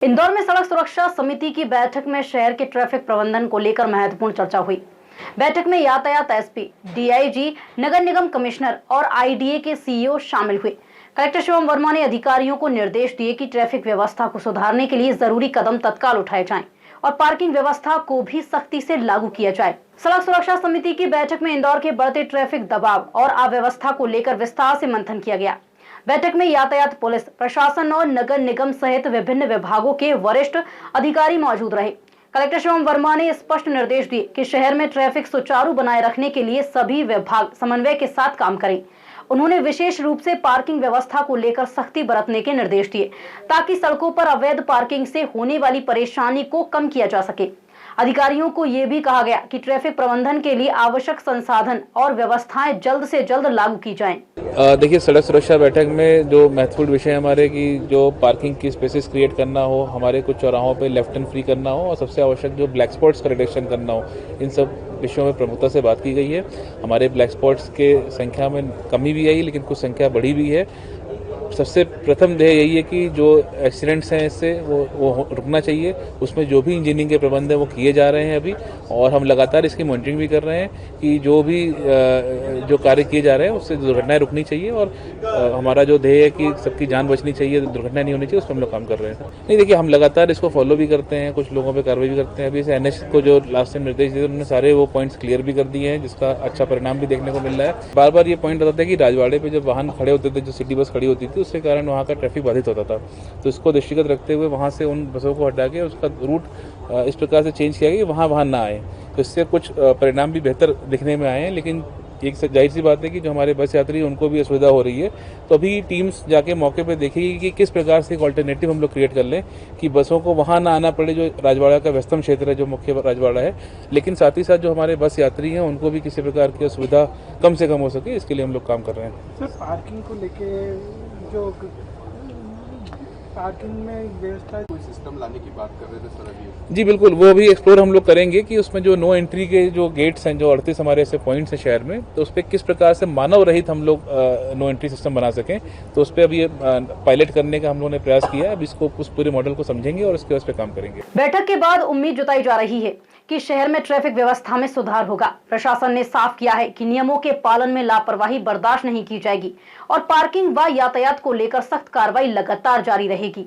इंदौर में सड़क सुरक्षा समिति की बैठक में शहर के ट्रैफिक प्रबंधन को लेकर महत्वपूर्ण चर्चा हुई। बैठक में यातायात एसपी, डीआईजी, नगर निगम कमिश्नर और आईडीए के सीईओ शामिल हुए। कलेक्टर शिवम वर्मा ने अधिकारियों को निर्देश दिए कि ट्रैफिक व्यवस्था को सुधारने के लिए जरूरी कदम तत्काल उठाए जाएं और पार्किंग व्यवस्था को भी सख्ती से लागू किया जाए। सड़क सुरक्षा समिति की बैठक में इंदौर के बढ़ते ट्रैफिक दबाव और अव्यवस्था को लेकर विस्तार से मंथन किया गया। बैठक में यातायात पुलिस प्रशासन और नगर निगम सहित विभिन्न विभागों के वरिष्ठ अधिकारी मौजूद रहे। कलेक्टर शिवम वर्मा ने स्पष्ट निर्देश दिए कि शहर में ट्रैफिक सुचारू बनाए रखने के लिए सभी विभाग समन्वय के साथ काम करें। उन्होंने विशेष रूप से पार्किंग व्यवस्था को लेकर सख्ती बरतने के निर्देश दिए ताकि सड़कों पर अवैध पार्किंग से होने वाली परेशानी को कम किया जा सके। अधिकारियों को ये भी कहा गया कि ट्रैफिक प्रबंधन के लिए आवश्यक संसाधन और व्यवस्थाएं जल्द से जल्द लागू की जाएं। देखिए, सड़क सुरक्षा बैठक में जो महत्वपूर्ण विषय हमारे कि जो पार्किंग की स्पेसेस क्रिएट करना हो, हमारे कुछ चौराहों पे लेफ्ट एंड फ्री करना हो और सबसे आवश्यक जो ब्लैक स्पॉट्स का रिडक्शन करना हो, इन सब विषयों में प्रमुखता से बात की गई है। हमारे ब्लैक स्पॉट्स के संख्या में कमी भी आई, लेकिन कुछ संख्या बढ़ी भी है। सबसे प्रथम ध्येय यही है कि जो एक्सीडेंट्स हैं इससे वो रुकना चाहिए। उसमें जो भी इंजीनियरिंग के प्रबंध हैं वो किए जा रहे हैं अभी, और हम लगातार इसकी मॉनिटरिंग भी कर रहे हैं कि जो भी जो कार्य किए जा रहे हैं उससे दुर्घटनाएं रुकनी चाहिए। और हमारा जो ध्येय है कि सबकी जान बचनी चाहिए, दुर्घटना नहीं होनी चाहिए, उस पर हम लोग काम कर रहे हैं। नहीं, देखिए, हम लगातार इसको फॉलो भी करते हैं, कुछ लोगों पर कार्रवाई भी करते हैं। अभी से एनएच को जो लास्ट टाइम निर्देश दिए उन्होंने सारे वो पॉइंट्स क्लियर भी कर दिए हैं, जिसका अच्छा परिणाम भी देखने को मिल रहा है। बार बार ये पॉइंट बताते हैं कि राजवाड़े पे जब वाहन खड़े होते थे, जो सिटी बस खड़ी होती थी, उसके कारण वहाँ का ट्रैफिक बाधित होता था। तो इसको दृष्टिगत रखते हुए वहाँ से उन बसों को हटा के उसका रूट इस प्रकार से चेंज किया गया कि वहाँ वाहन ना आए। तो इससे कुछ परिणाम भी बेहतर दिखने में आए हैं, लेकिन एक जाहिर सी बात है कि जो हमारे बस यात्री हैं उनको भी असुविधा हो रही है। तो अभी टीम्स जाके मौके पे देखेगी कि किस प्रकार से एक ऑल्टरनेटिव हम लोग क्रिएट कर लें कि बसों को वहाँ ना आना पड़े, जो राजवाड़ा का व्यस्तम क्षेत्र है, जो मुख्य राजवाड़ा है, लेकिन साथ ही साथ जो हमारे बस यात्री हैं उनको भी किसी प्रकार की असुविधा कम से कम हो सके, इसके लिए हम लोग काम कर रहे हैं। सर, पार्किंग को लेके जो पार्किंग में व्यवस्था कोई सिस्टम लाने की बात कर रहे थे सर अभी? जी बिल्कुल, वो भी एक्सप्लोर हम लोग करेंगे कि उसमें जो नो एंट्री के जो गेट्स हैं, जो 38 हमारे ऐसे पॉइंट्स हैं शहर में, तो उस पर किस प्रकार से मानव रहित हम लोग नो एंट्री सिस्टम बना सकें। तो उस पर अभी पायलट करने का हम लोगों ने प्रयास किया। अब इसको उस पूरे मॉडल को समझेंगे और उसके उस पर काम करेंगे। बैठक के बाद उम्मीद जताई जा रही है कि शहर में ट्रैफिक व्यवस्था में सुधार होगा। प्रशासन ने साफ किया है कि नियमों के पालन में लापरवाही बर्दाश्त नहीं की जाएगी और पार्किंग व यातायात को लेकर सख्त कार्रवाई लगातार जारी रहेगी।